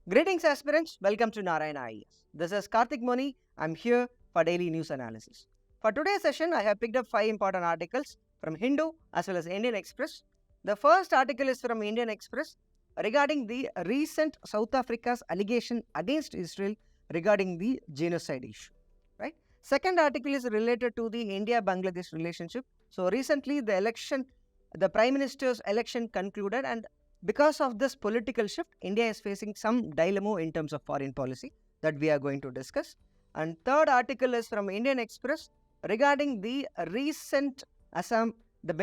Greetings aspirants, welcome to Narayana IAS. This is Karthik Moni. I'm here for daily news analysis. For today's session, I have picked up 5 important articles from Hindu as well as Indian Express. The first article is from Indian Express regarding the recent South Africa's allegation against Israel regarding the genocide issue. Right? Second article is related to the India-Bangladesh relationship. So recently the Prime Minister's election concluded, and because of this political shift, India is facing some dilemma in terms of foreign policy that we are going to discuss. And third article is from Indian Express regarding the recent Assam, the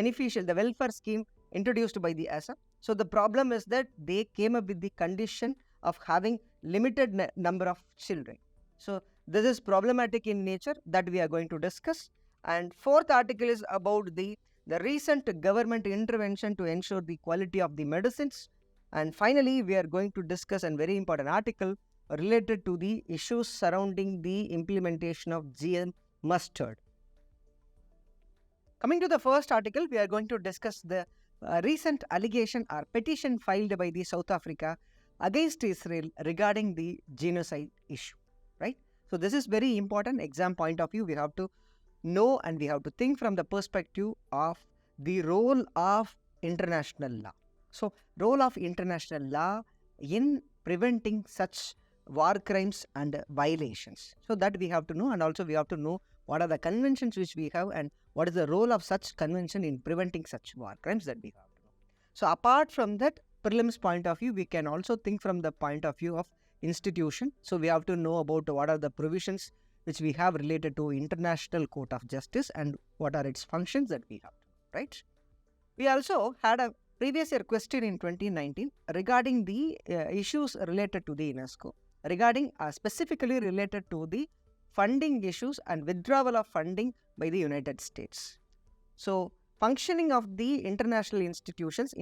welfare scheme introduced by the Assam. So the problem is that they came up with the condition of having limited number of children. So this is problematic in nature that we are going to discuss. And fourth article is about the recent government intervention to ensure the quality of the medicines. And finally, we are going to discuss a very important article related to the issues surrounding the implementation of GM mustard. Coming to the first article, we are going to discuss the recent allegation or petition filed by the South Africa against Israel regarding the genocide issue, right? So this is very important exam point of view. We have to know and we have to think from the perspective of the role of international law. So role of international law in preventing such war crimes and violations. So that we have to know, and also we have to know what are the conventions which we have and what is the role of such convention in preventing such war crimes that we have to know. So apart from that prelims point of view, we can also think from the point of view of institution. So we have to know about what are the provisions which we have related to International Court of Justice and what are its functions that we have to know, right? We also had a previous year question in 2019 regarding the issues related to the UNESCO, regarding specifically related to the funding issues and withdrawal of funding by the United States. So functioning of the international institutions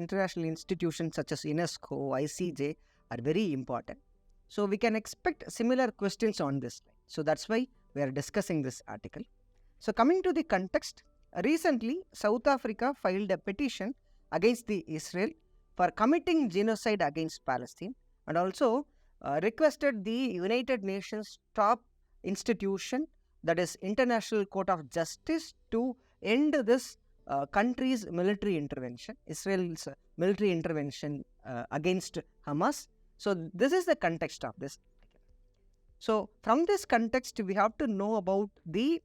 such as UNESCO, ICJ are very important. So we can expect similar questions on this line. So that's why we are discussing this article. So coming to the context, recently South Africa filed a petition against the Israel for committing genocide against Palestine, and also requested the United Nations top institution, that is International Court of Justice, to end this country's military intervention, Israel's military intervention against Hamas. So this is the context of this. So from this context, we have to know about the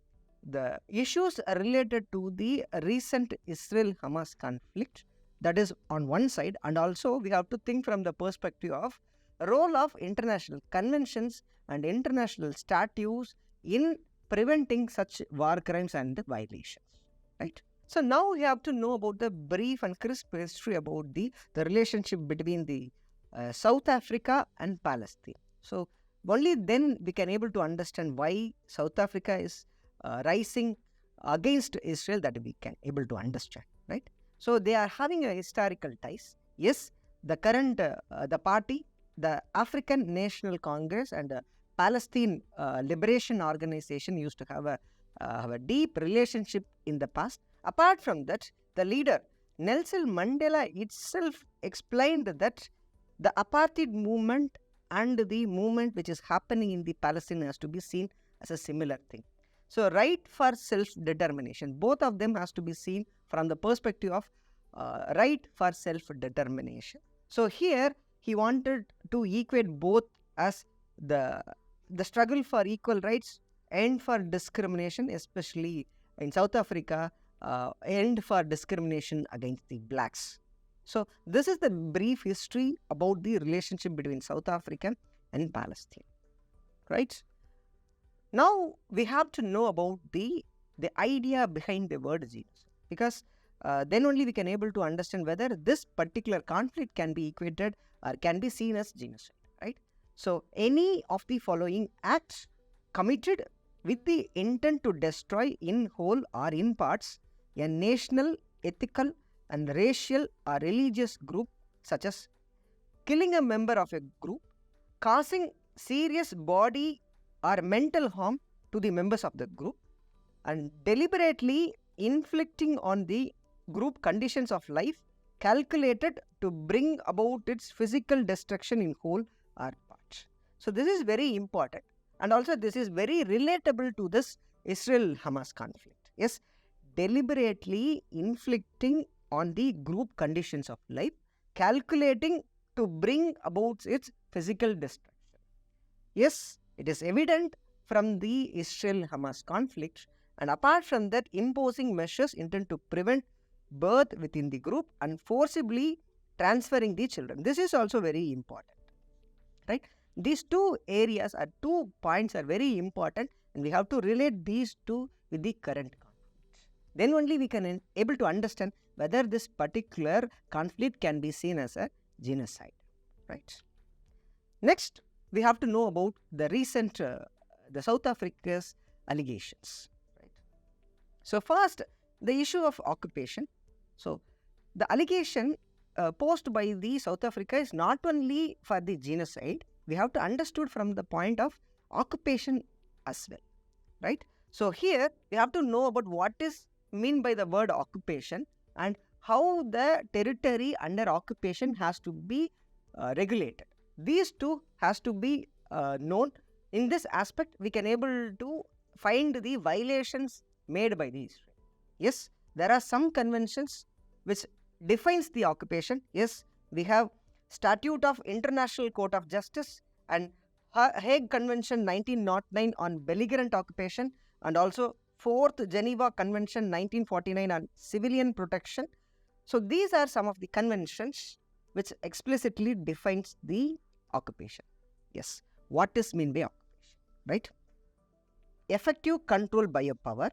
issues related to the recent Israel-Hamas conflict. That is on one side, and also we have to think from the perspective of role of international conventions and international statutes in preventing such war crimes and violations, right? So now we have to know about the brief and crisp history about the relationship between the South Africa and Palestine. So only then we can able to understand why South Africa is rising against Israel, that we can able to understand, right? So they are having a historical ties. Yes, the current the party, the African National Congress and Palestine Liberation Organization used to have a deep relationship in the past. Apart from that, the leader Nelson Mandela itself explained that the apartheid movement and the movement which is happening in the Palestine has to be seen as a similar thing. So right for self-determination, both of them has to be seen from the perspective of right for self-determination. So here he wanted to equate both as the struggle for equal rights and for discrimination, especially in South Africa, and for discrimination against the blacks. So this is the brief history about the relationship between South Africa and Palestine, right? Now we have to know about the idea behind the word genocide, because then only we can able to understand whether this particular conflict can be equated or can be seen as genocide, right? So any of the following acts committed with the intent to destroy in whole or in parts a national, ethical and racial or religious group, such as killing a member of a group, causing serious body or mental harm to the members of the group, and deliberately inflicting on the group conditions of life calculated to bring about its physical destruction in whole or part. So this is very important, and also this is very relatable to this Israel-Hamas conflict. Yes, deliberately inflicting on the group conditions of life, calculating to bring about its physical destruction. Yes, it is evident from the Israel-Hamas conflict, and apart from that, imposing measures intended to prevent birth within the group and forcibly transferring the children. This is also very important, right? These two areas or 2 points are very important, and we have to relate these two with the current conflict. Then only we can able to understand whether this particular conflict can be seen as a genocide, right? Next, we have to know about the recent the South Africa's allegations, right? So first, the issue of occupation. So the allegation posed by the South Africa is not only for the genocide. We have to understood from the point of occupation as well, right? So here we have to know about what is mean by the word occupation and how the territory under occupation has to be regulated. These two has to be known. In this aspect, we can able to find the violations made by the Israel. Yes, there are some conventions which defines the occupation. Yes, we have Statute of International Court of Justice and Hague Convention 1909 on belligerent occupation, and also 4th Geneva Convention 1949 on civilian protection. So these are some of the conventions which explicitly defines the occupation. Yes, what is mean by occupation, right? Effective control by a power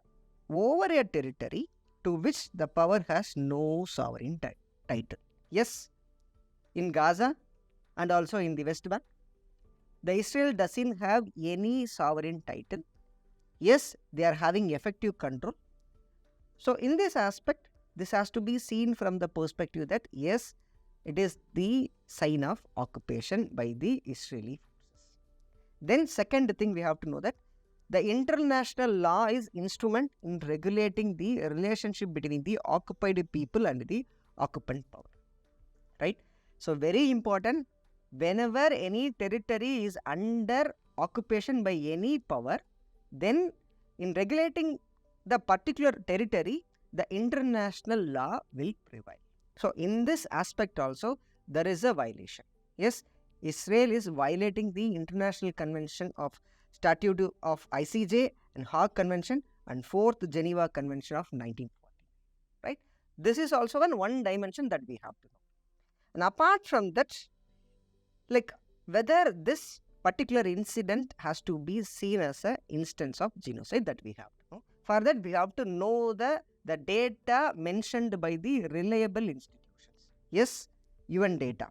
over a territory to which the power has no sovereign title. Yes, in Gaza and also in the West Bank, the Israel doesn't have any sovereign title. Yes, they are having effective control. So in this aspect, this has to be seen from the perspective that yes, it is the sign of occupation by the Israeli forces. Then second thing we have to know that the international law is instrument in regulating the relationship between the occupied people and the occupant power, right? So very important, whenever any territory is under occupation by any power, then in regulating the particular territory, the international law will prevail. So in this aspect also, there is a violation. Yes, Israel is violating the International Convention of Statute of ICJ and Hague Convention and 4th Geneva Convention of 1940, right? This is also one dimension that we have to know. And apart from that, like whether this particular incident has to be seen as an instance of genocide, that we have to know. For that, we have to know the data mentioned by the reliable institutions. Yes, UN data.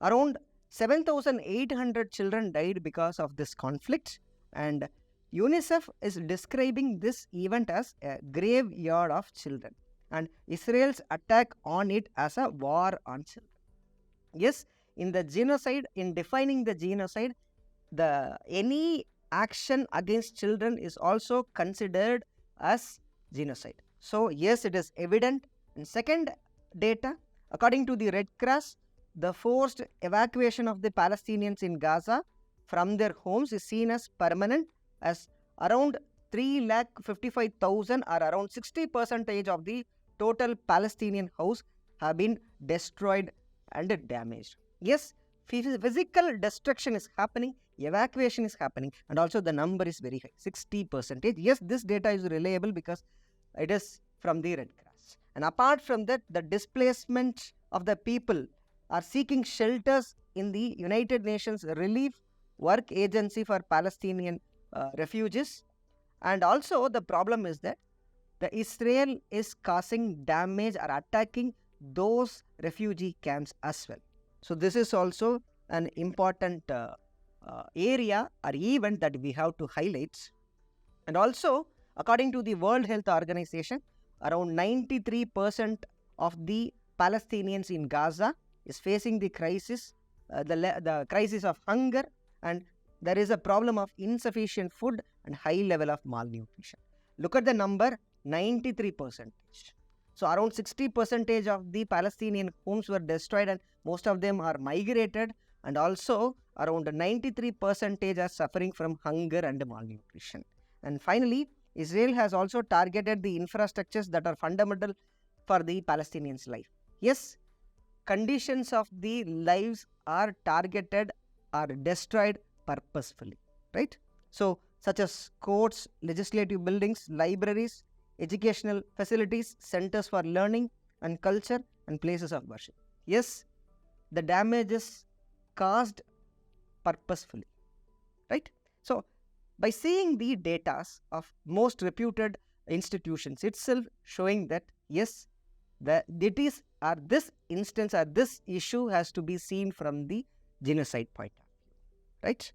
Around 7,800 children died because of this conflict, and UNICEF is describing this event as a graveyard of children and Israel's attack on it as a war on children. Yes, in the genocide, in defining the genocide, any action against children is also considered as genocide. So yes, it is evident. And second data, according to the Red Cross, the forced evacuation of the Palestinians in Gaza from their homes is seen as permanent, as around 3,55,000 or around 60% of the total Palestinian house have been destroyed and damaged. Yes, physical destruction is happening, evacuation is happening, and also the number is very high, 60%. Yes, this data is reliable because it is from the Red Cross. And apart from that, the displacement of the people are seeking shelters in the United Nations Relief Work Agency for Palestinian refugees. And also the problem is that the Israel is causing damage or attacking those refugee camps as well. So this is also an important area or event that we have to highlight. And also, according to the World Health Organization, around 93% of the Palestinians in Gaza is facing the crisis, the crisis of hunger, and there is a problem of insufficient food and high level of malnutrition. Look at the number, 93%. So around 60% of the Palestinian homes were destroyed and most of them are migrated, and also around 93% are suffering from hunger and malnutrition. And finally, Israel has also targeted the infrastructures that are fundamental for the Palestinians' life. Yes, conditions of the lives are targeted or destroyed purposefully, right? So, such as courts, legislative buildings, libraries, educational facilities, centers for learning and culture, and places of worship. Yes, the damage is caused purposefully, right? So, by seeing the data of most reputed institutions itself showing that yes, this instance or this issue has to be seen from the genocide point of view, right?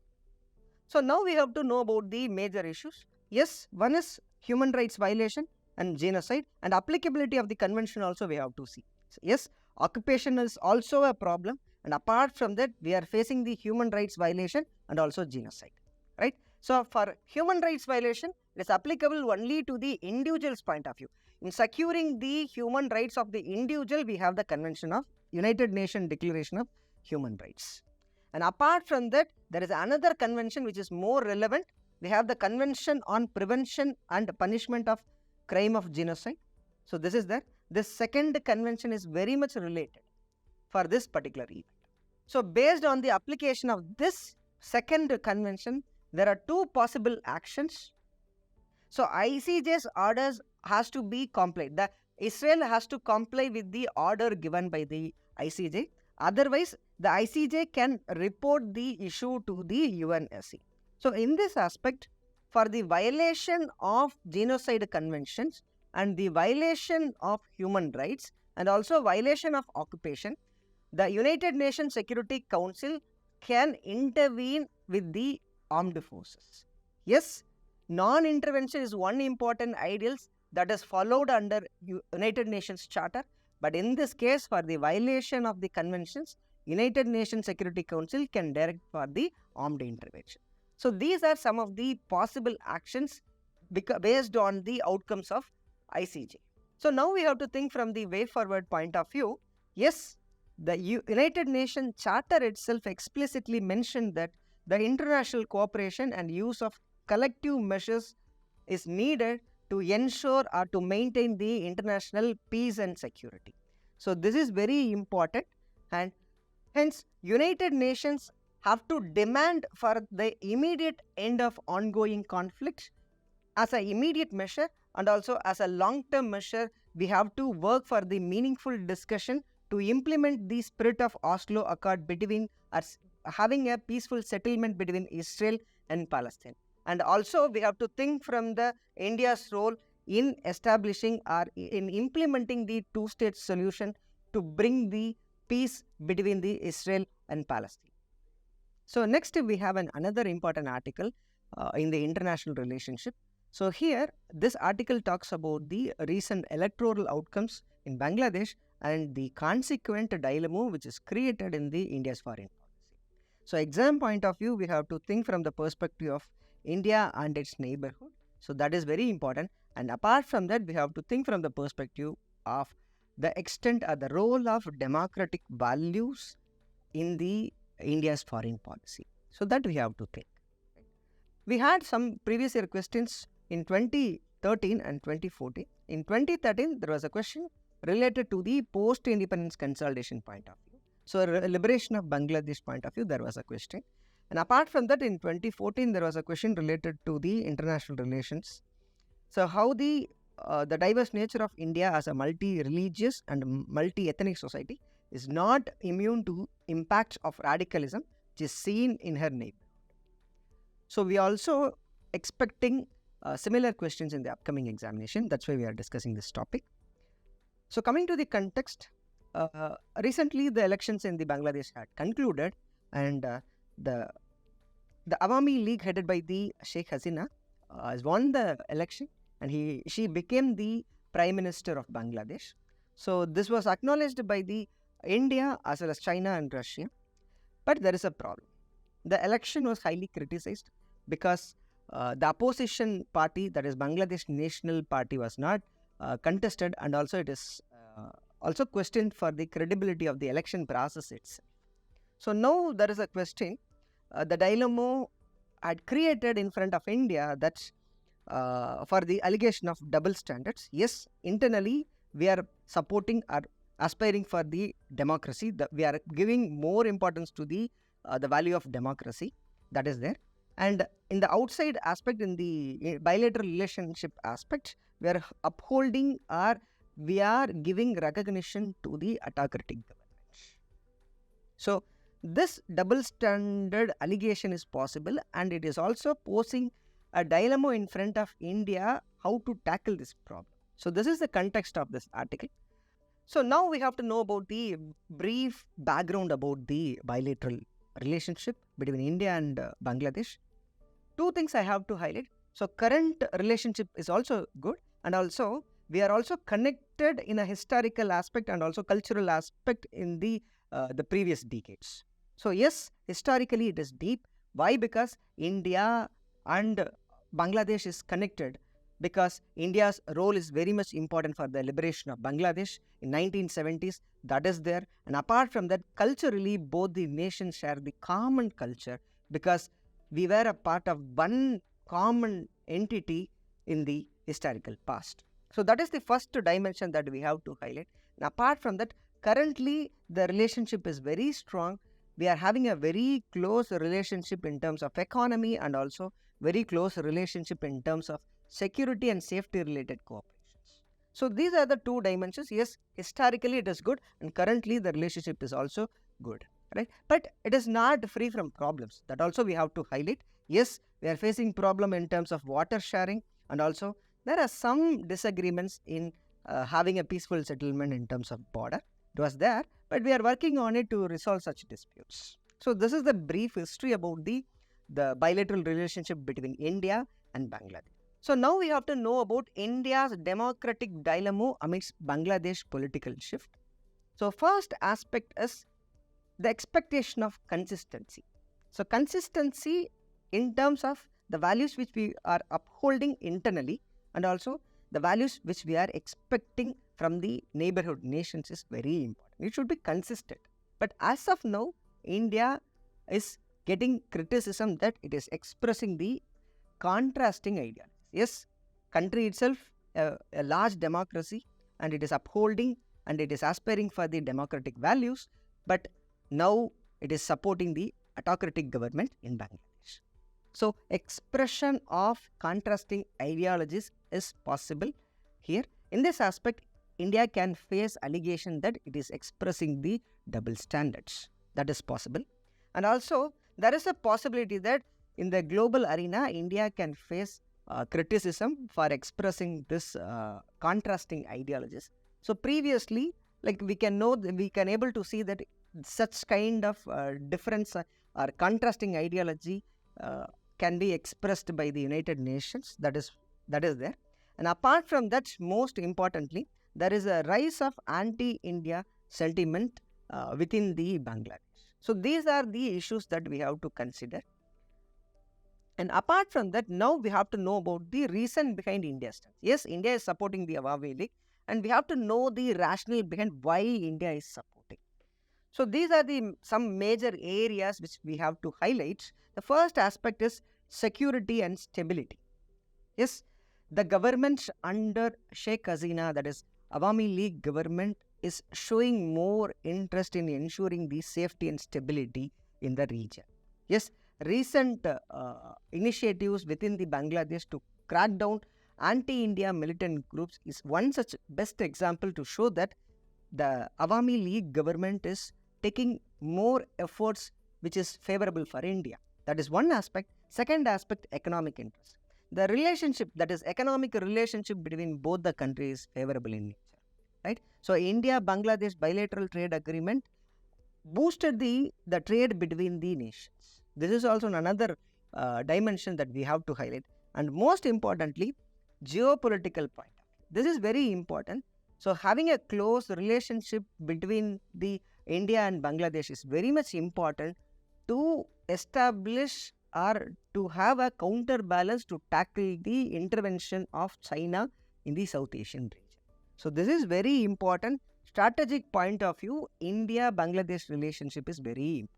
So now we have to know about the major issues. Yes, one is human rights violation and genocide, and applicability of the convention also we have to see. So yes, occupation is also a problem, and apart from that we are facing the human rights violation and also genocide, right? So for human rights violation, it is applicable only to the individual's point of view. In securing the human rights of the individual, we have the Convention of United Nations Declaration of Human Rights. And apart from that, there is another convention which is more relevant. We have the Convention on Prevention and Punishment of Crime of Genocide. So this is there. This second convention is very much related for this particular event. So based on the application of this second convention, there are two possible actions. So ICJ's orders has to be complied. Israel has to comply with the order given by the ICJ. Otherwise, the ICJ can report the issue to the UNSC. So in this aspect, for the violation of genocide conventions and the violation of human rights and also violation of occupation, the United Nations Security Council can intervene with the armed forces. Yes, non-intervention is one important ideal that is followed under United Nations Charter, but in this case, for the violation of the conventions, United Nations Security Council can direct for the armed intervention. So these are some of the possible actions based on the outcomes of ICJ. So now we have to think from the way forward point of view. Yes, the United Nations Charter itself explicitly mentioned that the international cooperation and use of collective measures is needed to ensure or to maintain the international peace and security. So this is very important, and hence United Nations have to demand for the immediate end of ongoing conflicts as an immediate measure, and also as a long-term measure we have to work for the meaningful discussion to implement the spirit of Oslo Accord between us, having a peaceful settlement between Israel and Palestine. And also we have to think from the India's role in establishing or in implementing the two-state solution to bring the peace between the Israel and Palestine. So next we have another important article in the international relationship. So here this article talks about the recent electoral outcomes in Bangladesh and the consequent dilemma which is created in the India's foreign policy. So exam point of view, we have to think from the perspective of India and its neighborhood. So that is very important. And apart from that, we have to think from the perspective of the extent or the role of democratic values in the India's foreign policy. So that we have to think. We had some previous year questions in 2013 and 2014. In 2013, there was a question related to the post-independence consolidation point of view. So liberation of Bangladesh point of view, there was a question. And apart from that, in 2014, there was a question related to the international relations. So how the diverse nature of India as a multi-religious and multi-ethnic society is not immune to impacts of radicalism, which is seen in her neighborhood. So we are also expecting similar questions in the upcoming examination. That's why we are discussing this topic. So coming to the context, recently the elections in the Bangladesh had concluded, and the Awami League headed by the Sheikh Hasina has won the election, and she became the Prime Minister of Bangladesh. So this was acknowledged by the India as well as China and Russia. But there is a problem. The election was highly criticized because the opposition party, that is Bangladesh National Party, was not contested, and also it is also questioned for the credibility of the election process itself. So now there is a question, the dilemma had created in front of India that for the allegation of double standards. Yes, internally we are supporting or aspiring for the democracy. We are giving more importance to the value of democracy that is there. And in the outside aspect, in the bilateral relationship aspect, we are upholding or we are giving recognition to the autocratic government. So this double standard allegation is possible, and it is also posing a dilemma in front of India how to tackle this problem. So this is the context of this article. So now we have to know about the brief background about the bilateral relationship between India and Bangladesh. Two things I have to highlight. So current relationship is also good, and also we are also connected in a historical aspect and also cultural aspect in the previous decades. So yes, historically it is deep. Why? Because India and Bangladesh is connected, because India's role is very much important for the liberation of Bangladesh in 1970s. That is there. And apart from that, culturally both the nations share the common culture, because we were a part of one common entity in the historical past. So that is the first dimension that we have to highlight. And apart from that, currently the relationship is very strong. We are having a very close relationship in terms of economy, and also very close relationship in terms of security and safety related cooperations. So these are the two dimensions. Yes, historically it is good, and currently the relationship is also good, right? But it is not free from problems. That also we have to highlight. Yes, we are facing problem in terms of water sharing, and also there are some disagreements in having a peaceful settlement in terms of border. It was there, but we are working on it to resolve such disputes. So this is the brief history about the bilateral relationship between India and Bangladesh. So now we have to know about India's democratic dilemma amidst Bangladesh political shift. So first aspect is the expectation of consistency. So consistency in terms of the values which we are upholding internally, and also the values which we are expecting from the neighborhood nations is very important. It should be consistent. But as of now, India is getting criticism that it is expressing the contrasting ideas. Yes, country itself a large democracy, and it is upholding and it is aspiring for the democratic values, but now it is supporting the autocratic government in Bangladesh. So expression of contrasting ideologies is possible here. In this aspect, India can face allegation that it is expressing the double standards. That is possible. And also, there is a possibility that in the global arena, India can face criticism for expressing this contrasting ideologies. So previously, like we can able to see that such kind of difference or contrasting ideology can be expressed by the United Nations. That is there. And apart from that, most importantly, there is a rise of anti-India sentiment within the Bangladesh. So these are the issues that we have to consider. And apart from that, now we have to know about the reason behind India's stance. Yes, India is supporting the Awami League, and we have to know the rationale behind why India is supporting. So these are some major areas which we have to highlight. The first aspect is security and stability. Yes, the government under Sheikh Hasina, that is Awami League government, is showing more interest in ensuring the safety and stability in the region. Yes, recent initiatives within the Bangladesh to crack down anti-India militant groups is one such best example to show that the Awami League government is taking more efforts which is favorable for India. That is one aspect. Second aspect, economic interest. The relationship, that is economic relationship between both the countries is favorable in nature, right? So India-Bangladesh bilateral trade agreement boosted the trade between the nations. This is also another dimension that we have to highlight. And most importantly, geopolitical point. This is very important. So having a close relationship between the India and Bangladesh is very much important to establish or to have a counterbalance to tackle the intervention of China in the South Asian region. So this is very important. Strategic point of view, India-Bangladesh relationship is very important.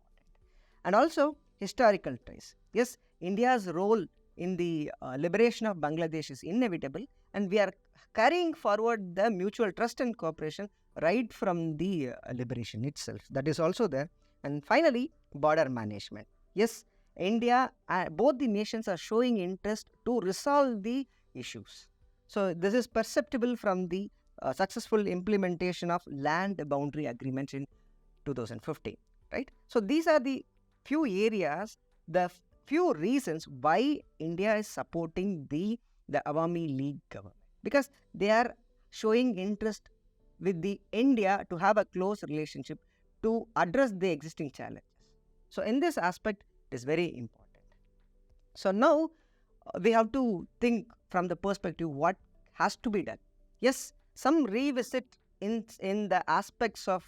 And also historical ties. Yes, India's role in the liberation of Bangladesh is inevitable, and we are carrying forward the mutual trust and cooperation right from the liberation itself. That is also there. And finally, border management. Yes, India, both the nations are showing interest to resolve the issues. So this is perceptible from the successful implementation of land boundary agreements in 2015, right? So these are the few areas, the few reasons why India is supporting the Awami League government, because they are showing interest with the India to have a close relationship to address the existing challenges. So in this aspect, it is very important. So now we have to think from the perspective what has to be done. Yes, some revisit in the aspects of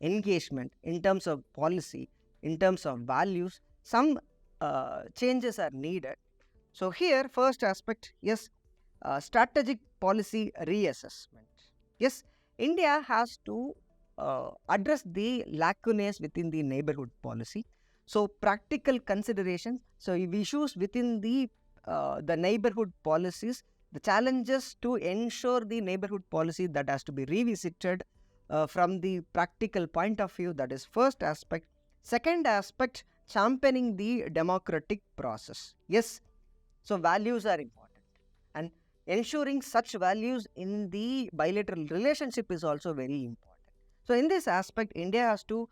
engagement in terms of policy, in terms of values, some changes are needed. So here, first aspect, yes, strategic policy reassessment. Yes, India has to address the lacunae within the neighborhood policy. So practical considerations, so issues within the neighborhood policies, the challenges to ensure the neighborhood policy that has to be revisited from the practical point of view. That is first aspect. Second aspect, championing the democratic process. Yes, so values are important, and ensuring such values in the bilateral relationship is also very important. So in this aspect, India has to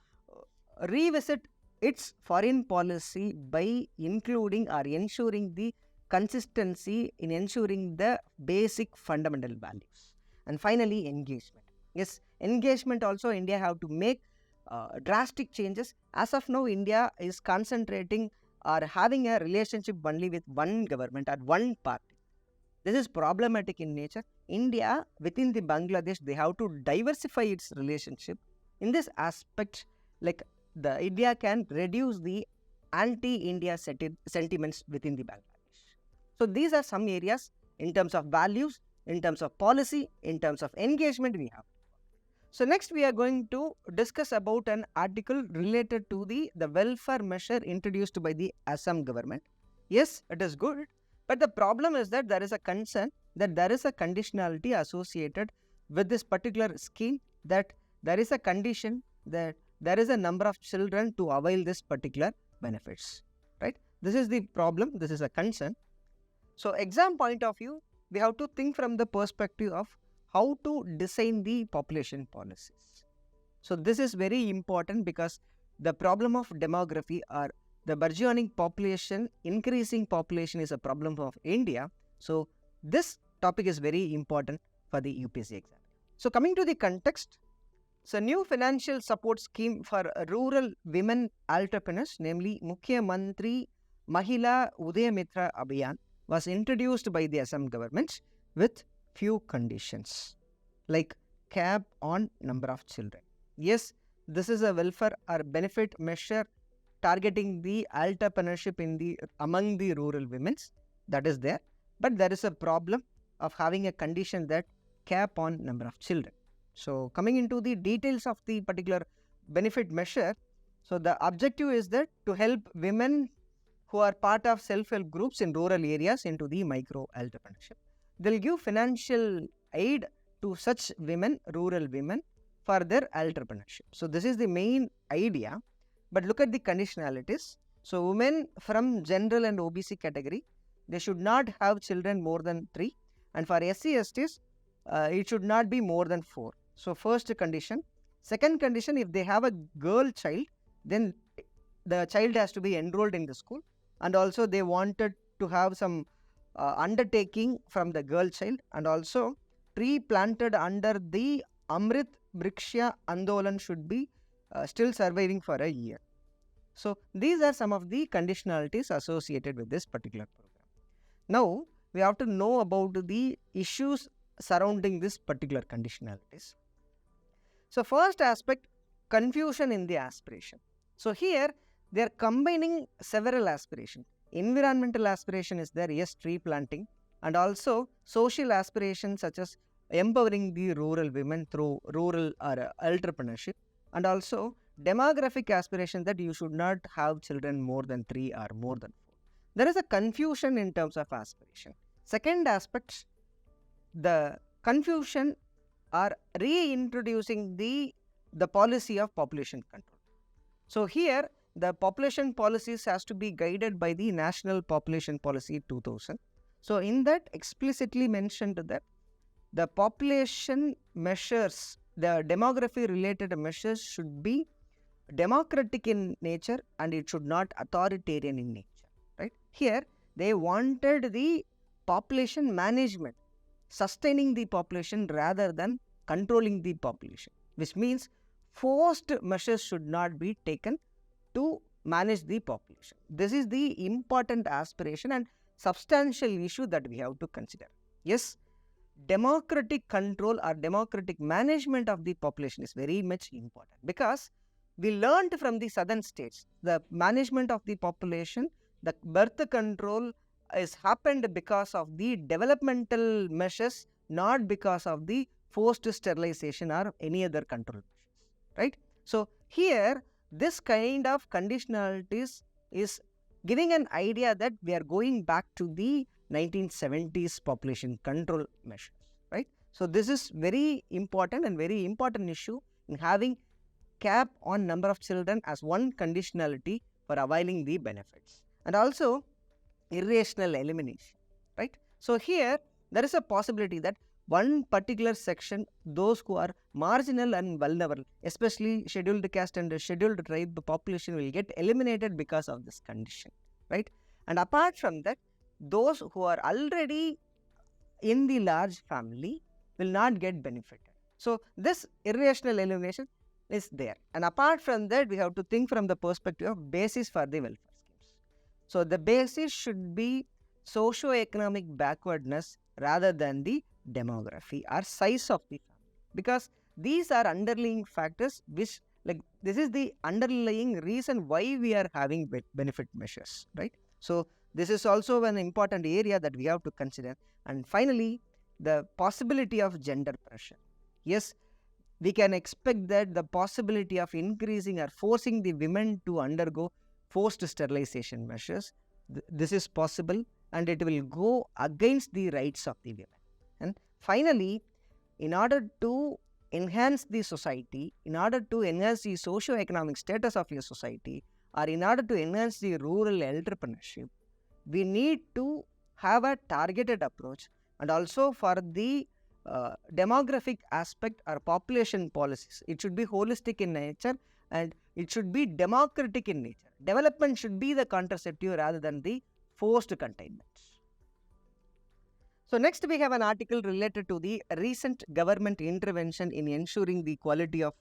revisit its foreign policy by including or ensuring the consistency in ensuring the basic fundamental values. And finally, engagement. Yes, engagement also India have to make drastic changes. As of now, India is concentrating or having a relationship only with one government or one party. This is problematic in nature. India, within the Bangladesh, they have to diversify its relationship. In this aspect, like the India can reduce the anti-India sentiments within the Bangladesh. So these are some areas in terms of values, in terms of policy, in terms of engagement we have. So next we are going to discuss about an article related to the welfare measure introduced by the Assam government. Yes, it is good, but the problem is that there is a concern that there is a conditionality associated with this particular scheme, that there is a condition that there is a number of children to avail this particular benefits, right? This is the problem, this is a concern. So exam point of view, we have to think from the perspective of how to design the population policies. So this is very important because the problem of demography or the burgeoning population, increasing population is a problem of India. So this topic is very important for the UPSC exam. So coming to the context, so new financial support scheme for rural women entrepreneurs, namely Mukhya Mantri Mahila Udayamitra Abhiyan, was introduced by the Assam government with few conditions like cap on number of children. Yes, this is a welfare or benefit measure targeting the entrepreneurship in among the rural women, that is there, but there is a problem of having a condition that cap on number of children. So coming into the details of the particular benefit measure, so the objective is that to help women who are part of self-help groups in rural areas into the micro entrepreneurship. They'll give financial aid to such women, rural women, for their entrepreneurship. So this is the main idea, but look at the conditionalities. So women from general and OBC category, they should not have children more than 3, and for SC STs, it should not be more than 4. So first condition. Second condition, if they have a girl child, then the child has to be enrolled in the school, and also they wanted to have some undertaking from the girl child, and also tree planted under the Amrit Vriksha Andolan should be still surviving for a year. So these are some of the conditionalities associated with this particular program. Now we have to know about the issues surrounding this particular conditionalities. So first aspect, confusion in the aspiration. So here they are combining several aspirations. Environmental aspiration is there, yes, tree planting, and also social aspirations such as empowering the rural women through rural entrepreneurship, and also demographic aspiration that you should not have children more than 3 or more than 4. There is a confusion in terms of aspiration. Second aspect, the confusion are reintroducing the policy of population control. So here the population policies has to be guided by the National Population Policy 2000. So in that explicitly mentioned that the population measures, the demography related measures should be democratic in nature and it should not authoritarian in nature, right? Here they wanted the population management, sustaining the population rather than controlling the population, which means forced measures should not be taken to manage the population. This is the important aspiration and substantial issue that we have to consider. Yes, democratic control or democratic management of the population is very much important, because we learned from the southern states the management of the population, the birth control is happened because of the developmental measures, not because of the forced sterilization or any other control measures, right? So here this kind of conditionalities is giving an idea that we are going back to the 1970s population control measures, right? So this is very important and very important issue in having cap on number of children as one conditionality for availing the benefits, and also irrational elimination, right? So here there is a possibility that one particular section, those who are marginal and vulnerable, especially scheduled caste and scheduled tribe population, will get eliminated because of this condition, right? And apart from that, those who are already in the large family will not get benefited. So this irrational elimination is there. And apart from that, we have to think from the perspective of basis for the welfare schemes. So the basis should be socio-economic backwardness rather than the demography or size of the family, because these are underlying factors which, like, this is the underlying reason why we are having benefit measures, right? So this is also an important area that we have to consider. And finally, the possibility of gender pressure. Yes, we can expect that the possibility of increasing or forcing the women to undergo forced sterilization measures, this is possible, and it will go against the rights of the women. And finally, in order to enhance the society, in order to enhance the socio-economic status of your society, or in order to enhance the rural entrepreneurship, we need to have a targeted approach, and also for the demographic aspect or population policies, it should be holistic in nature and it should be democratic in nature. Development should be the contraceptive rather than the forced containment. So next we have an article related to the recent government intervention in ensuring the quality of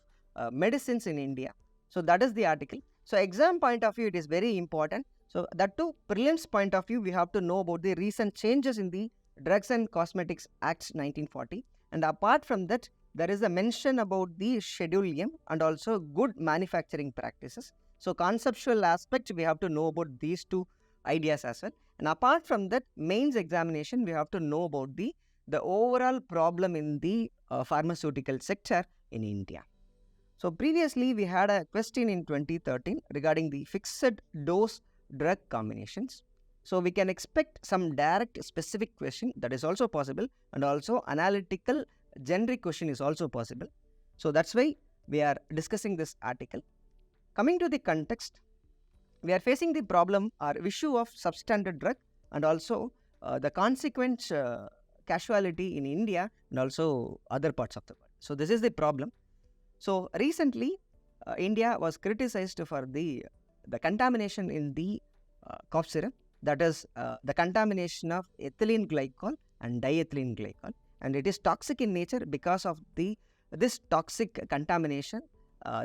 medicines in India. So that is the article. So exam point of view, it is very important. So that too, prelims point of view, we have to know about the recent changes in the Drugs and Cosmetics Act 1940. And apart from that, there is a mention about the Schedule M and also good manufacturing practices. So conceptual aspect, we have to know about these two ideas as well. And apart from that, mains examination, we have to know about the overall problem in the pharmaceutical sector in India. So previously, we had a question in 2013 regarding the fixed dose drug combinations. So we can expect some direct specific question, that is also possible, and also analytical generic question is also possible. So that's why we are discussing this article. Coming to the context, we are facing the problem or issue of substandard drug and also the consequent casualty in India and also other parts of the world. So this is the problem. So recently, India was criticized for the contamination in the cough syrup, that is the contamination of ethylene glycol and diethylene glycol, and it is toxic in nature. Because of this toxic contamination,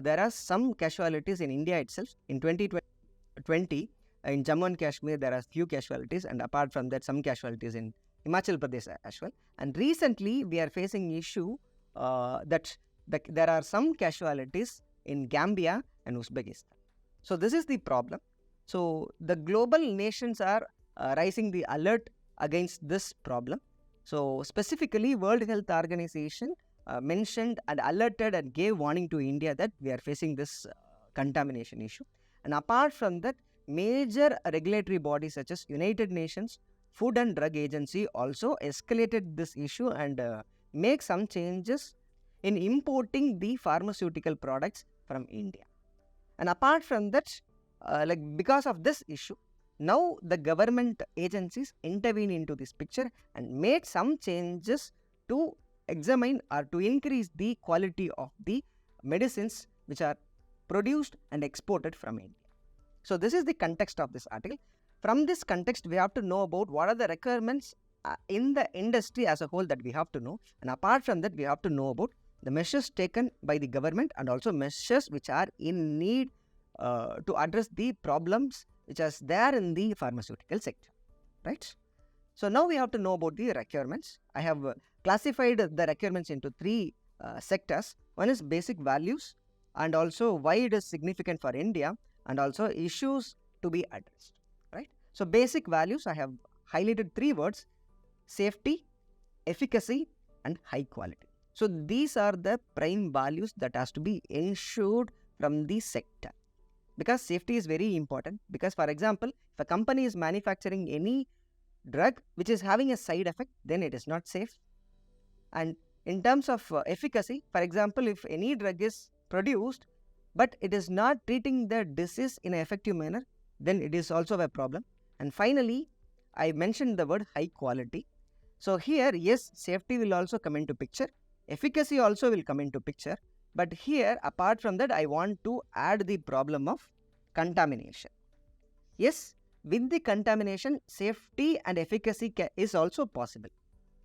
there are some casualties in India itself. In 2020, in Jammu and Kashmir, there are few casualties, and apart from that, some casualties in Himachal Pradesh as well. And recently, we are facing issue that there are some casualties in Gambia and Uzbekistan. So this is the problem. So the global nations are raising the alert against this problem. So specifically, World Health Organization mentioned and alerted and gave warning to India that we are facing this contamination issue. And apart from that, major regulatory bodies such as United Nations Food and Drug Agency also escalated this issue and make some changes in importing the pharmaceutical products from India. And apart from that, because of this issue, now the government agencies intervene into this picture and made some changes to examine or to increase the quality of the medicines which are produced and exported from India. So this is the context of this article. From this context, we have to know about what are the requirements in the industry as a whole that we have to know. And apart from that, we have to know about the measures taken by the government and also measures which are in need to address the problems which are there in the pharmaceutical sector, right? So now we have to know about the requirements. I have classified the requirements into three sectors. One is basic values and also why it is significant for India and also issues to be addressed, right? So basic values, I have highlighted three words: safety, efficacy and high quality. So these are the prime values that has to be ensured from the sector, because safety is very important. Because for example, if a company is manufacturing any drug which is having a side effect, then it is not safe. And in terms of efficacy, for example, if any drug is produced but it is not treating the disease in an effective manner, then it is also a problem. And finally, I mentioned the word high quality. So here, yes, safety will also come into picture, efficacy also will come into picture, but here apart from that, I want to add the problem of contamination. Yes, with the contamination, safety and efficacy is also possible.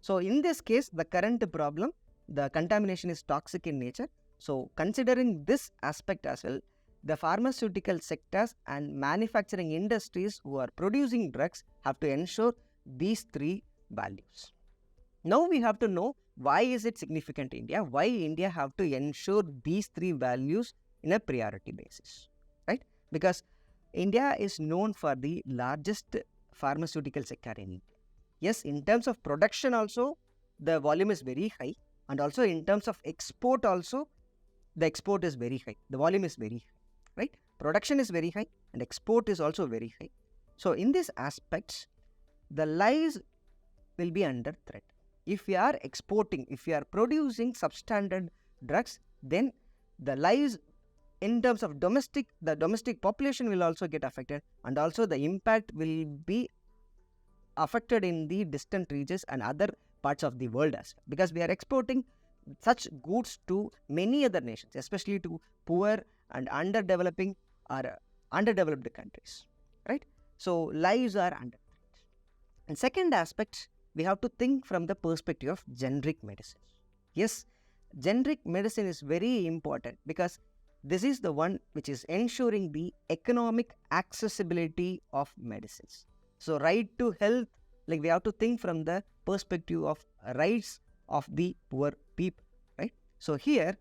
So in this case, the current problem, the contamination is toxic in nature. So considering this aspect as well, the pharmaceutical sectors and manufacturing industries who are producing drugs have to ensure these three values. Now we have to know why is it significant in India, why India have to ensure these three values in a priority basis, right? Because India is known for the largest pharmaceutical sector in India. Yes, in terms of production also, the volume is very high, and also in terms of export also, the export is very high, the volume is very high, right? Production is very high and export is also very high. So in these aspects, the lives will be under threat. If we are exporting, if we are producing substandard drugs, then the lives in terms of the domestic population will also get affected, and also the impact will be affected in the distant regions and other parts of the world as well, because we are exporting such goods to many other nations, especially to poor and underdeveloping or underdeveloped countries, right? So lives are under threat. And second aspect, we have to think from the perspective of generic medicine. Yes, generic medicine is very important because this is the one which is ensuring the economic accessibility of medicines. So right to health, like we have to think from the perspective of rights of the poor people, right? So here,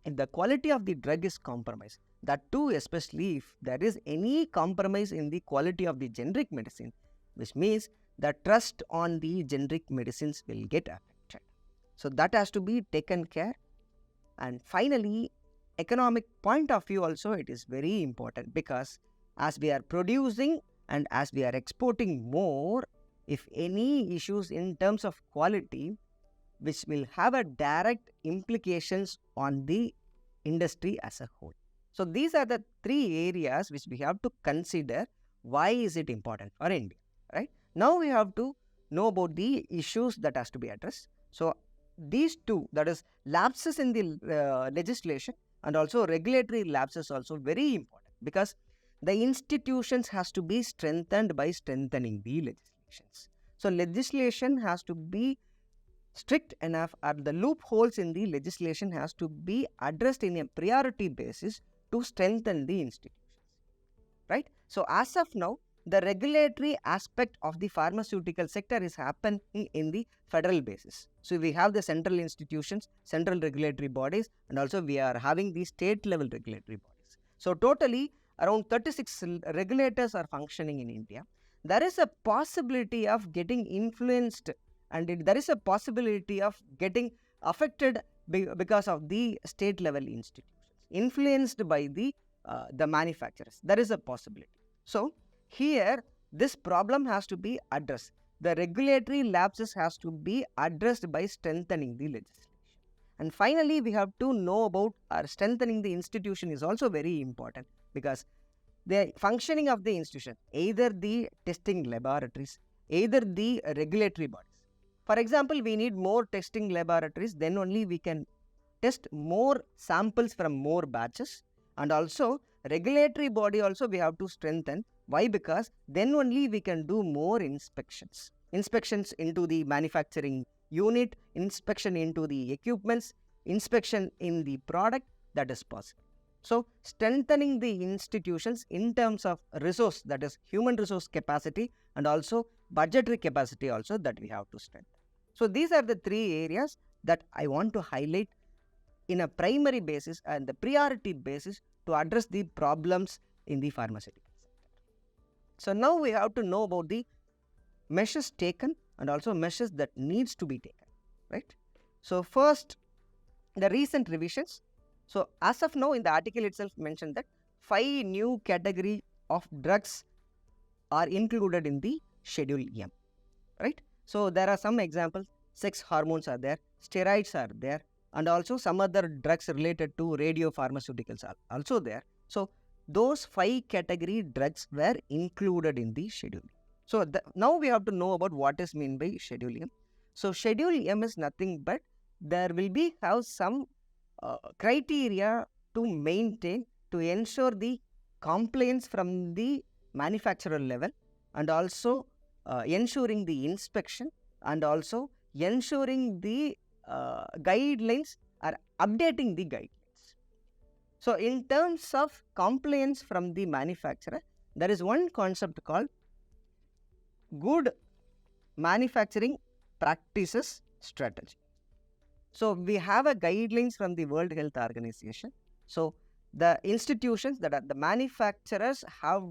if the quality of the drug is compromised, that too especially if there is any compromise in the quality of the generic medicine, which means the trust on the generic medicines will get affected. So that has to be taken care. And finally, economic point of view also, it is very important, because as we are producing and as we are exporting more, if any issues in terms of quality, which will have a direct implications on the industry as a whole. So these are the three areas which we have to consider. Why is it important for India, right? Now we have to know about the issues that has to be addressed. So these two, that is lapses in the legislation and also regulatory lapses, also very important, because the institutions has to be strengthened by strengthening the legislations. So legislation has to be strict enough, or the loopholes in the legislation has to be addressed in a priority basis to strengthen the institutions, right? So as of now, the regulatory aspect of the pharmaceutical sector is happening in the federal basis. So we have the central institutions, central regulatory bodies, and also we are having the state level regulatory bodies. So totally around 36 regulators are functioning in India. There is a possibility of getting influenced and there is a possibility of getting affected because of the state level institutions, influenced by the manufacturers. There is a possibility. So here this problem has to be addressed. The regulatory lapses has to be addressed by strengthening the legislation. And finally, we have to know about strengthening the institution is also very important, because the functioning of the institution, either the testing laboratories, either the regulatory bodies. For example, we need more testing laboratories, then only we can test more samples from more batches, and also regulatory body also we have to strengthen. Why? Because then only we can do more inspections. Inspections into the manufacturing unit, inspection into the equipments, inspection in the product, that is possible. So, strengthening the institutions in terms of resource, that is human resource capacity, and also budgetary capacity also, that we have to strengthen. So, these are the three areas that I want to highlight in a primary basis and the priority basis to address the problems in the pharmaceutical sector. So, now we have to know about the measures taken and also measures that needs to be taken, right? So, first, the recent revisions. So, as of now, in the article itself mentioned that 5 new category of drugs are included in the Schedule M, right? So, there are some examples, sex hormones are there, steroids are there, and also some other drugs related to radiopharmaceuticals are also there. So, those 5 category drugs were included in the Schedule M. So, now we have to know about what is meant by Schedule M. So, Schedule M is nothing but there will be have some criteria to maintain to ensure the compliance from the manufacturer level, and also ensuring the inspection, and also ensuring the guidelines or updating the guidelines. So, in terms of compliance from the manufacturer, there is one concept called good manufacturing practices strategy. So, we have a guidelines from the World Health Organization. So, the institutions, that are the manufacturers, have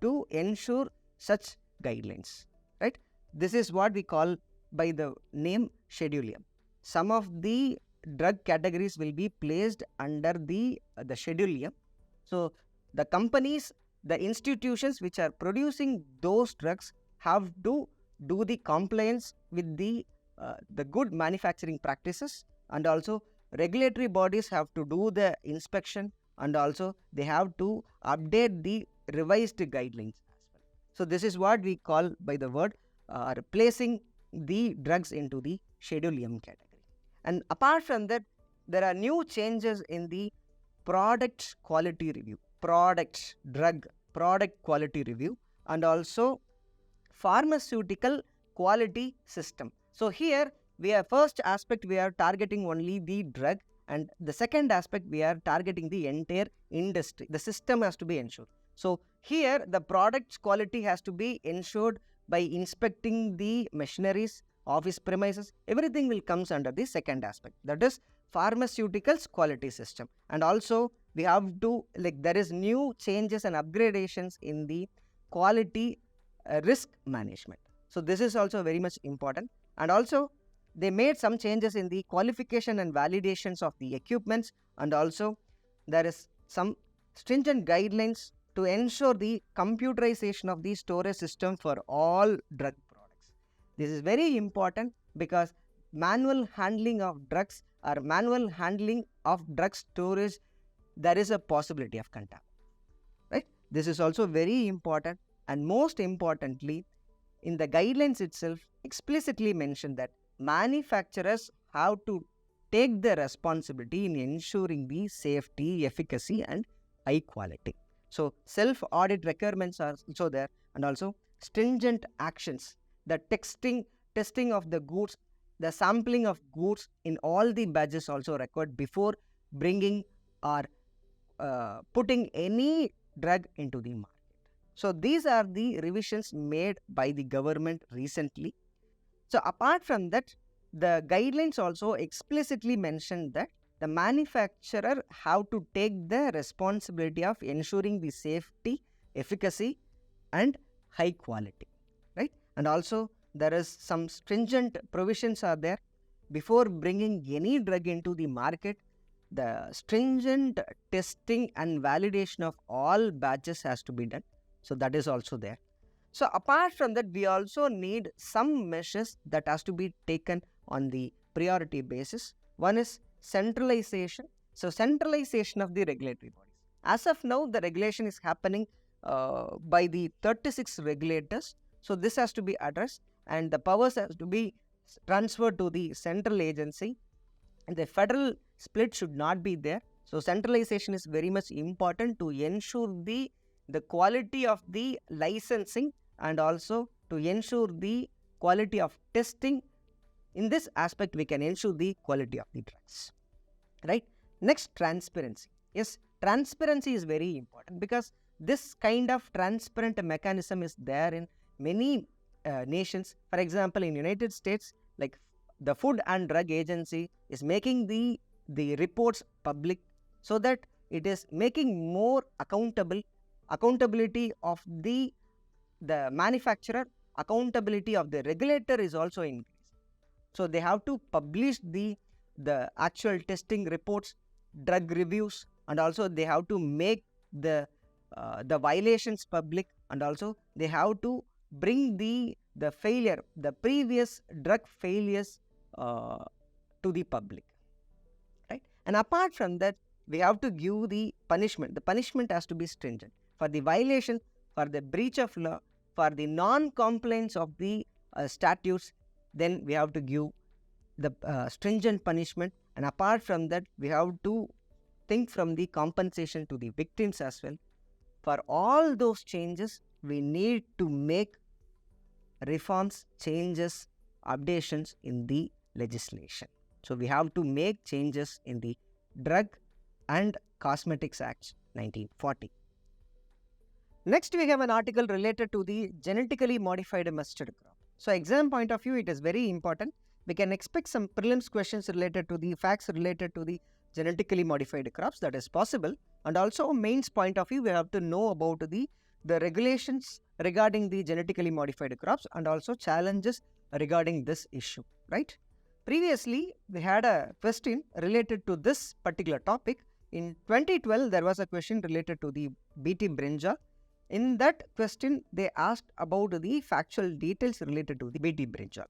to ensure such guidelines, right? This is what we call by the name Schedule M. Some of the drug categories will be placed under the Schedule M. So, the companies, the institutions which are producing those drugs have to do the compliance with the good manufacturing practices, and also regulatory bodies have to do the inspection, and also they have to update the revised guidelines as well. So, this is what we call by the word placing the drugs into the Schedule M category. And apart from that, there are new changes in the product quality review, drug product quality review, and also pharmaceutical quality system. So, here we are first aspect we are targeting only the drug, and the second aspect we are targeting the entire industry. The system has to be ensured. So, here the product's quality has to be ensured by inspecting the machineries, office premises, everything will comes under the second aspect, that is pharmaceuticals quality system. And also we have to, there is new changes and upgradations in the quality risk management. So, this is also very much important. And also they made some changes in the qualification and validations of the equipments, and also there is some stringent guidelines to ensure the computerization of the storage system for all drug products. This is very important because manual handling of drugs or manual handling of drug storage, there is a possibility of contamination, right? This is also very important. And most importantly, in the guidelines itself explicitly mentioned that manufacturers have to take the responsibility in ensuring the safety, efficacy, and high quality. So, self-audit requirements are also there, and also stringent actions, the testing of the goods, the sampling of goods in all the batches also required before bringing or putting any drug into the market. So, these are the revisions made by the government recently. So, apart from that, the guidelines also explicitly mentioned that the manufacturer have to take the responsibility of ensuring the safety, efficacy, and high quality, right? And also there is some stringent provisions are there. Before bringing any drug into the market, the stringent testing and validation of all batches has to be done. So that is also there. So apart from that, we also need some measures that has to be taken on the priority basis. One is centralization. So centralization of the regulatory bodies. As of now, the regulation is happening by the 36 regulators. So this has to be addressed, and the powers has to be transferred to the central agency, and the federal split should not be there. So centralization is very much important to ensure the quality of the licensing and also to ensure the quality of testing. In this aspect, we can ensure the quality of the drugs, right? Next, transparency. Yes, transparency is very important because this kind of transparent mechanism is there in many nations. For example, in United States, like the Food and Drug Agency is making the reports public, so that it is making more accountability of the manufacturer, accountability of the regulator is also increased. So they have to publish the actual testing reports, drug reviews, and also they have to make the violations public, and also they have to bring the previous drug failures to the public, right? And apart from that, we have to give the punishment. The punishment has to be stringent for the violation, for the breach of law, for the non-compliance of the statutes. Then we have to give the stringent punishment, and apart from that, we have to think from the compensation to the victims as well. For all those changes, we need to make reforms, changes, updations in the legislation. So we have to make changes in the Drug and Cosmetics Act 1940. Next, we have an article related to the genetically modified mustard crop. So exam point of view, it is very important. We can expect some prelims questions related to the facts related to the genetically modified crops. That is possible. And also mains point of view, we have to know about the regulations regarding the genetically modified crops and also challenges regarding this issue, right? Previously, we had a question related to this particular topic. In 2012, there was a question related to the BT brinjal. In that question, they asked about the factual details related to the BT brinjal.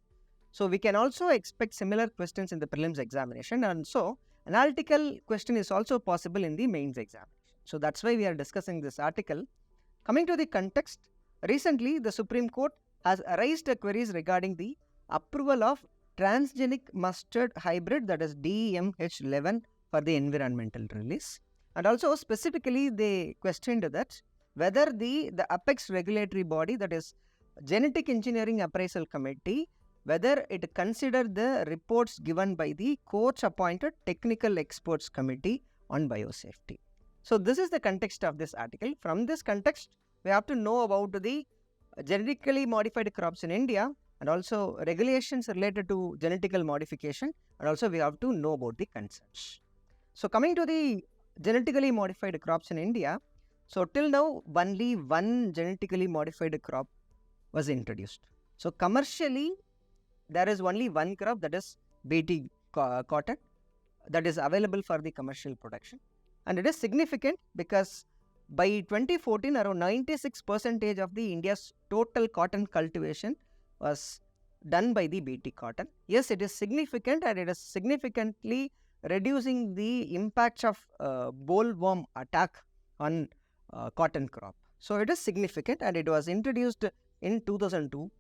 So we can also expect similar questions in the prelims examination, and so analytical question is also possible in the mains examination. So that's why we are discussing this article. Coming to the context, recently the Supreme Court has raised queries regarding the approval of transgenic mustard hybrid, that is DMH11, for the environmental release. And also specifically they questioned that whether the apex regulatory body, that is Genetic Engineering Appraisal Committee, whether it considered the reports given by the court-appointed Technical Experts Committee on Biosafety. So this is the context of this article. From this context, we have to know about the genetically modified crops in India and also regulations related to genetical modification, and also we have to know about the concerns. So coming to the genetically modified crops in India, so till now only one genetically modified crop was introduced. So commercially, there is only one crop, that is BT cotton, that is available for the commercial production. And it is significant because by 2014, around 96% of the India's total cotton cultivation was done by the BT cotton. Yes, it is significant, and it is significantly reducing the impact of bollworm attack on cotton crop. So it is significant, and it was introduced in 2002-3,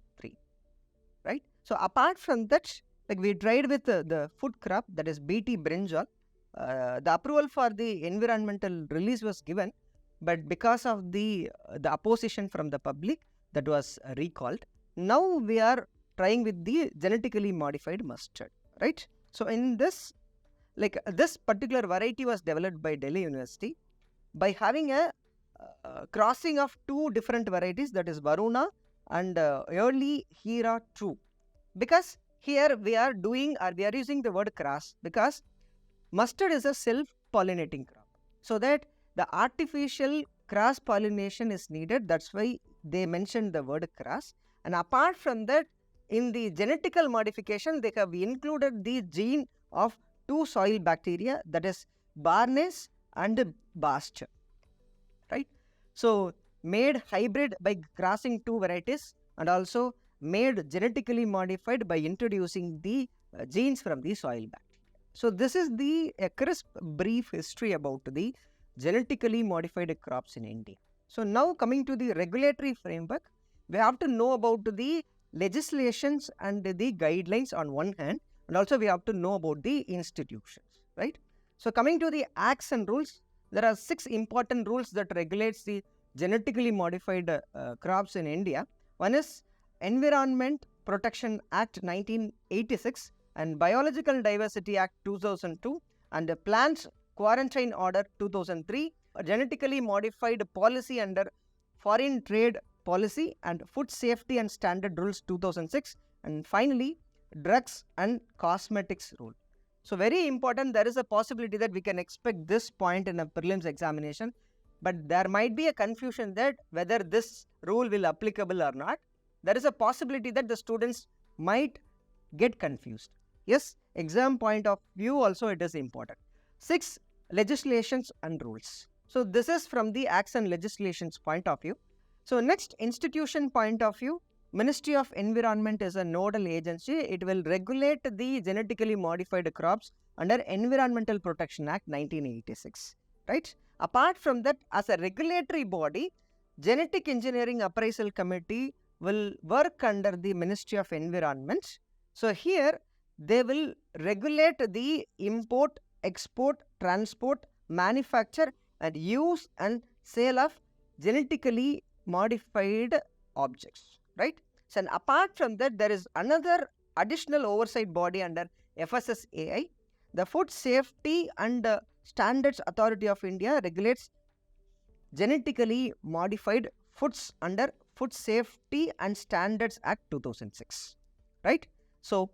right? So apart from that, like we tried with the food crop, that is BT brinjal, the approval for the environmental release was given, but because of the opposition from the public, that was recalled. Now we are trying with the genetically modified mustard, right? So in this, like this particular variety was developed by Delhi University by having a crossing of two different varieties, that is Varuna and early Hera 2. Because here we are using the word cross because mustard is a self-pollinating crop. So that the artificial cross-pollination is needed. That's why they mentioned the word cross. And apart from that, in the genetical modification, they have included the gene of two soil bacteria, that is Barnes and Bast, right? So made hybrid by crossing two varieties, and also made genetically modified by introducing the genes from the soil bacteria. So this is the crisp brief history about the genetically modified crops in India. So now coming to the regulatory framework, we have to know about the legislations and the guidelines on one hand, and also we have to know about the institutions, right? So coming to the acts and rules, there are 6 important rules that regulates the genetically modified crops in India. One is Environment Protection Act 1986 and Biological Diversity Act 2002 and the Plants Quarantine Order 2003, genetically modified policy under Foreign Trade Policy and Food Safety and Standard Rules 2006, and finally Drugs and Cosmetics Rule. So very important, there is a possibility that we can expect this point in a prelims examination, but there might be a confusion that whether this rule will applicable or not. There is a possibility that the students might get confused. Yes, exam point of view also it is important. 6 legislations and rules. So this is from the acts and legislations point of view. So next, institution point of view, Ministry of Environment is a nodal agency. It will regulate the genetically modified crops under Environmental Protection Act 1986, right? Apart from that, as a regulatory body, Genetic Engineering Appraisal Committee will work under the Ministry of Environment. So here they will regulate the import, export, transport, manufacture and use and sale of genetically modified objects, right? So and apart from that, there is another additional oversight body under FSSAI. The Food Safety and Standards Authority of India regulates genetically modified foods under Food Safety and Standards Act 2006, right? So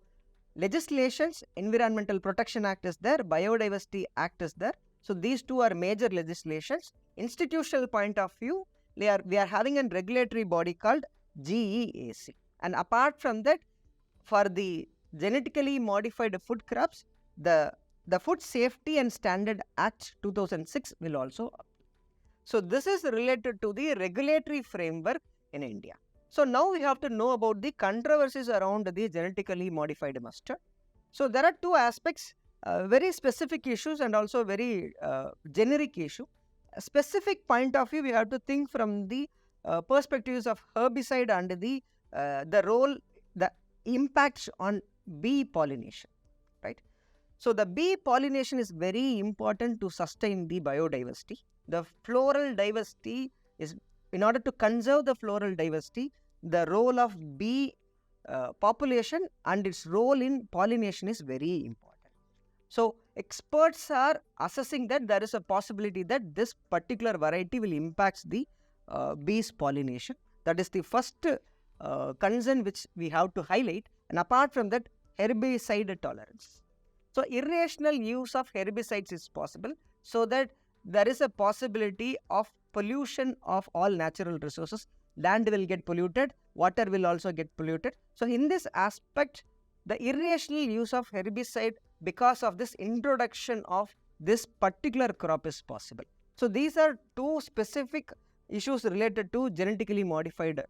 legislations, Environmental Protection Act is there, Biodiversity Act is there. So these two are major legislations. Institutional point of view, we are having a regulatory body called GEAC. And apart from that, for the genetically modified food crops, the Food Safety and Standard Act 2006 will also apply. So this is related to the regulatory framework in India. So now we have to know about the controversies around the genetically modified mustard. So there are two aspects, very specific issues and also very generic issue. A specific point of view, we have to think from the perspectives of herbicide and the role, the impacts on bee pollination, right? So the bee pollination is very important to sustain the biodiversity. The floral diversity is, in order to conserve the floral diversity, the role of bee population and its role in pollination is very important. So experts are assessing that there is a possibility that this particular variety will impact the bees pollination. That is the first concern which we have to highlight. And apart from that, herbicide tolerance. So irrational use of herbicides is possible, so that there is a possibility of pollution of all natural resources. Land will get polluted, water will also get polluted. So in this aspect, the irrational use of herbicide because of this introduction of this particular crop is possible. So these are two specific issues related to genetically modified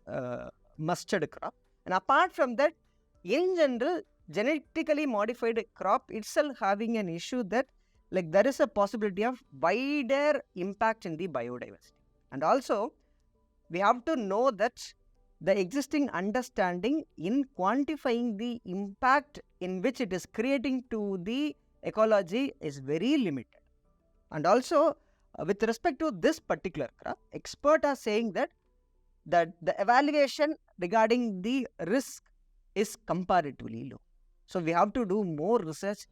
mustard crop. And apart from that, in general, genetically modified crop itself having an issue that like there is a possibility of wider impact in the biodiversity. And also, we have to know that the existing understanding in quantifying the impact in which it is creating to the ecology is very limited. And also, with respect to this particular crop, experts are saying that the evaluation regarding the risk is comparatively low. So we have to do more research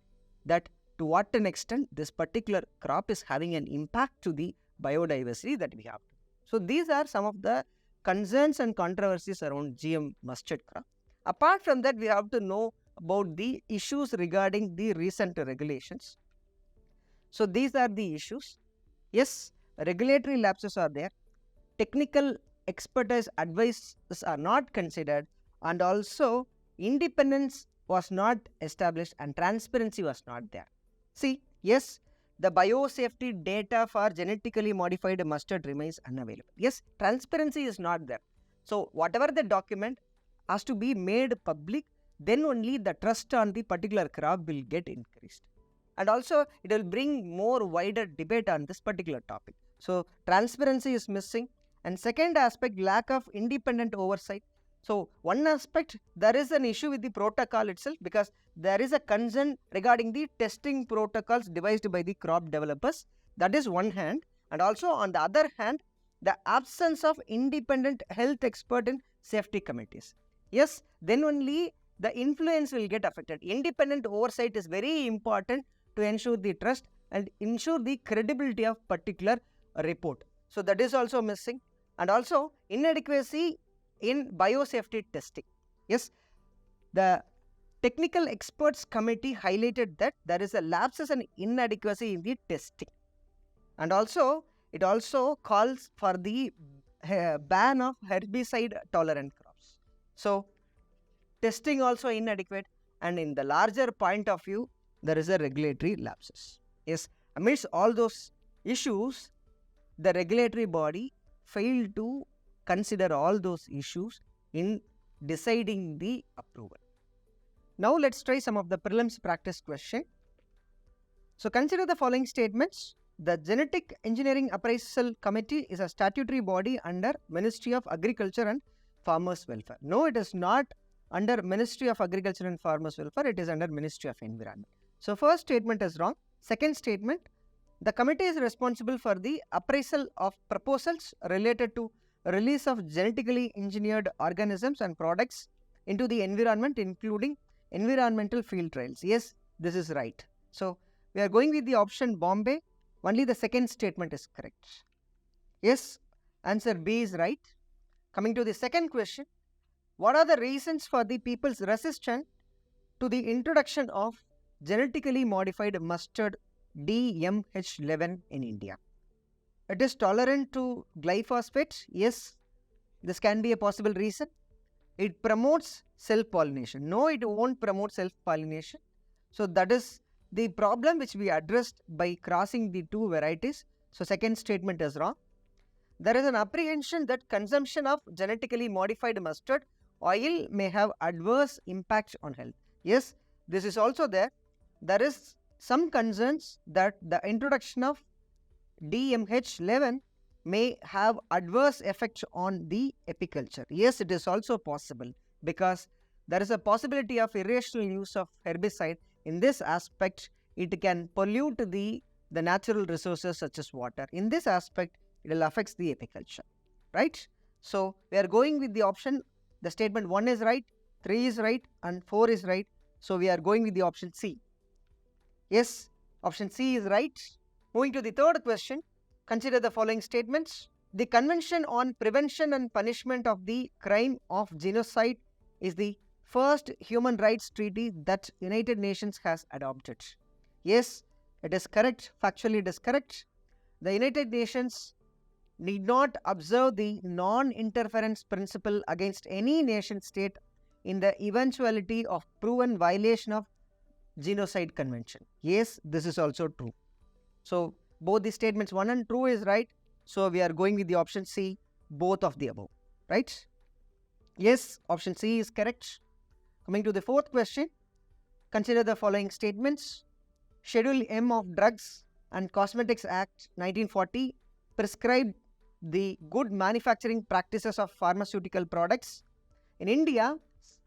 that to what an extent this particular crop is having an impact to the biodiversity that we have. So these are some of the concerns and controversies around GM mustard crop. Apart from that, we have to know about the issues regarding the recent regulations. So these are the issues. Yes, regulatory lapses are there. Technical expertise advices are not considered, and also independence was not established and transparency was not there. See, yes, the biosafety data for genetically modified mustard remains unavailable. Yes, transparency is not there. So, whatever the document has to be made public, then only the trust on the particular crop will get increased. And also, it will bring more wider debate on this particular topic. So, transparency is missing. And second aspect, lack of independent oversight. So, one aspect, there is an issue with the protocol itself because there is a concern regarding the testing protocols devised by the crop developers. That is one hand. And also on the other hand, the absence of independent health expert in safety committees. Yes, then only the influence will get affected. Independent oversight is very important to ensure the trust and ensure the credibility of particular report. So, that is also missing. And also inadequacy in biosafety testing. Yes, the technical experts committee highlighted that there is a lapses and inadequacy in the testing. And also, it also calls for the ban of herbicide tolerant crops. So, testing also inadequate, and in the larger point of view, there is a regulatory lapses. Yes, amidst all those issues, the regulatory body failed to consider all those issues in deciding the approval. Now, let's try some of the prelims practice question. So, consider the following statements. The Genetic Engineering Appraisal Committee is a statutory body under Ministry of Agriculture and Farmers Welfare. No, it is not under Ministry of Agriculture and Farmers Welfare. It is under Ministry of Environment. So, first statement is wrong. Second statement, the committee is responsible for the appraisal of proposals related to release of genetically engineered organisms and products into the environment, including environmental field trials. Yes, this is right. So, we are going with the option Bombay. Only the second statement is correct. Yes, answer B is right. Coming to the second question, what are the reasons for the people's resistance to the introduction of genetically modified mustard DMH11 in India? It is tolerant to glyphosate. Yes, this can be a possible reason. It promotes self-pollination. No, it won't promote self-pollination. So, that is the problem which we addressed by crossing the two varieties. So, second statement is wrong. There is an apprehension that consumption of genetically modified mustard oil may have adverse impact on health. Yes, this is also there. There is some concerns that the introduction of DMH11 may have adverse effect on the apiculture. Yes, it is also possible because there is a possibility of irrational use of herbicide. In this aspect, it can pollute the natural resources such as water. In this aspect, it will affect the apiculture, right? So, we are going with the option, the statement 1 is right, 3 is right and 4 is right. So, we are going with the option C. Yes, option C is right. Moving to the third question, consider the following statements. The Convention on Prevention and Punishment of the Crime of Genocide is the first human rights treaty that United Nations has adopted. Yes, it is correct. Factually, it is correct. The United Nations need not observe the non-interference principle against any nation state in the eventuality of proven violation of Genocide Convention. Yes, this is also true. So, both the statements 1 and 2 is right. So, we are going with the option C, both of the above, right? Yes, option C is correct. Coming to the fourth question, consider the following statements. Schedule M of Drugs and Cosmetics Act 1940 prescribed the good manufacturing practices of pharmaceutical products. In India,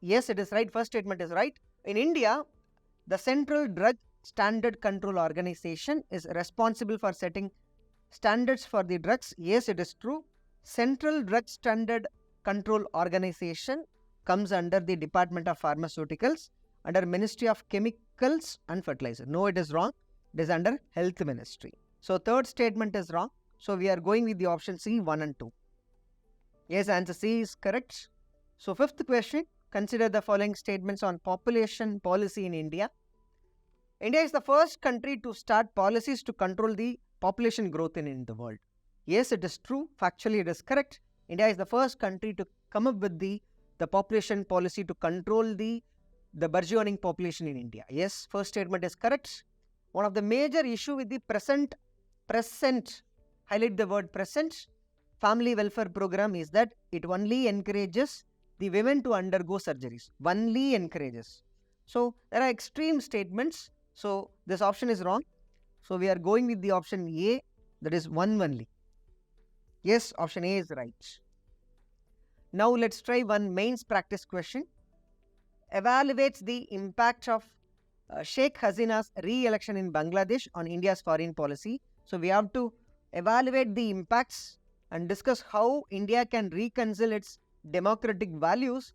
yes, it is right. First statement is right. In India, the Central Drug Standard Control Organization is responsible for setting standards for the drugs. Yes, it is true. Central Drug Standard Control Organization comes under the Department of Pharmaceuticals under Ministry of Chemicals and Fertilizer. No, it is wrong. It is under Health Ministry. So, third statement is wrong. So, we are going with the option C, 1 and 2. Yes, answer C is correct. So, fifth question, consider the following statements on population policy in India. India is the first country to start policies to control the population growth in the world. Yes, it is true. Factually, it is correct. India is the first country to come up with the the population policy to control the burgeoning population in India. Yes, first statement is correct. One of the major issue with the present, highlight the word present, family welfare program is that it only encourages the women to undergo surgeries. Only encourages. So there are extreme statements. So this option is wrong. So we are going with the option A, that is one only. Yes, option A is right. Now let's try one mains practice question. Evaluates the impact of Sheikh Hasina's re-election in Bangladesh on India's foreign policy. So we have to evaluate the impacts and discuss how India can reconcile its democratic values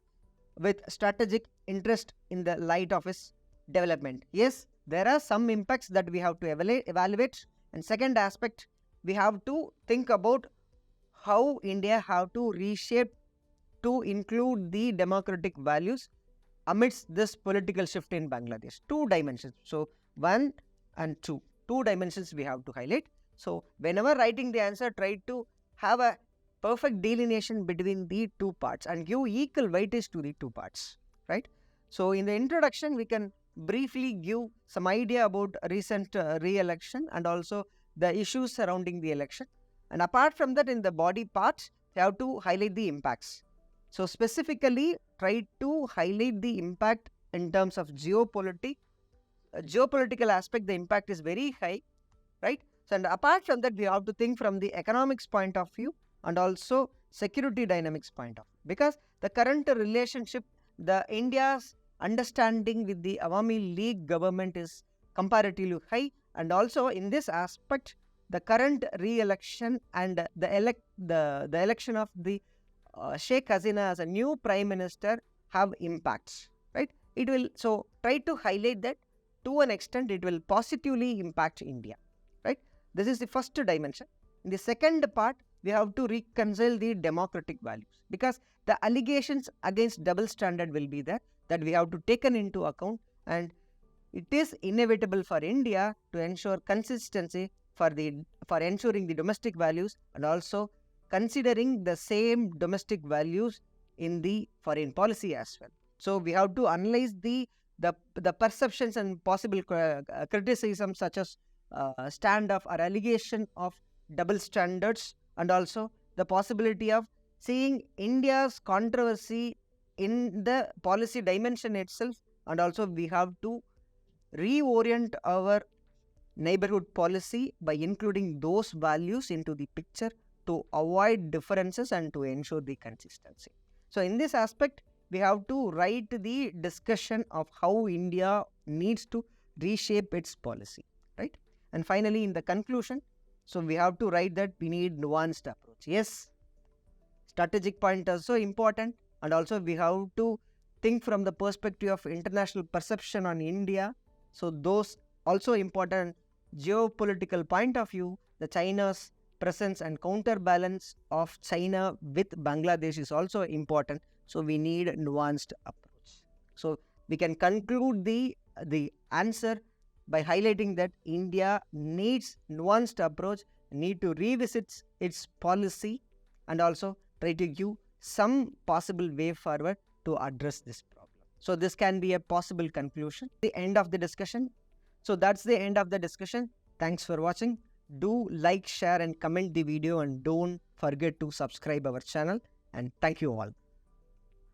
with strategic interest in the light of its development. Yes, there are some impacts that we have to evaluate. And second aspect, we have to think about how India have to reshape to include the democratic values amidst this political shift in Bangladesh. Two dimensions. So, 1 and 2. Two dimensions we have to highlight. So, whenever writing the answer, try to have a perfect delineation between the two parts and give equal weightage to the two parts. Right? So, in the introduction, we can briefly give some idea about recent re-election and also the issues surrounding the election. And apart from that, in the body parts, we have to highlight the impacts. So specifically, try to highlight the impact in terms of geopolitical aspect. The impact is very high, right? So, and apart from that, we have to think from the economics point of view and also security dynamics point of view. Because the current relationship, the India's understanding with the Awami League government is comparatively high, and also in this aspect, the current re-election and the election of the Sheikh Hasina as a new Prime Minister have impacts, right? It will, so try to highlight that to an extent it will positively impact India, right? This is the first dimension. In the second part, we have to reconcile the democratic values because the allegations against double standard will be there that we have to taken into account, and it is inevitable for India to ensure consistency for ensuring the domestic values and also considering the same domestic values in the foreign policy as well. So we have to analyze the perceptions and possible criticism such as standoff or allegation of double standards, and also the possibility of seeing India's controversy in the policy dimension itself, and also we have to reorient our neighborhood policy by including those values into the picture to avoid differences and to ensure the consistency. So in this aspect, we have to write the discussion of how India needs to reshape its policy, right? And finally, in the conclusion, so we have to write that we need nuanced approach. Yes, strategic point is so important, and also we have to think from the perspective of international perception on India. So those also important geopolitical point of view, the China's presence and counterbalance of China with Bangladesh is also important. So we need nuanced approach. So we can conclude the answer by highlighting that India needs nuanced approach, need to revisit its policy, and also try to give some possible way forward to address this problem. So this can be a possible conclusion. The end of the discussion. So that's the end of the discussion. Thanks for watching. Do like, share and comment the video, and don't forget to subscribe our channel, and thank you all.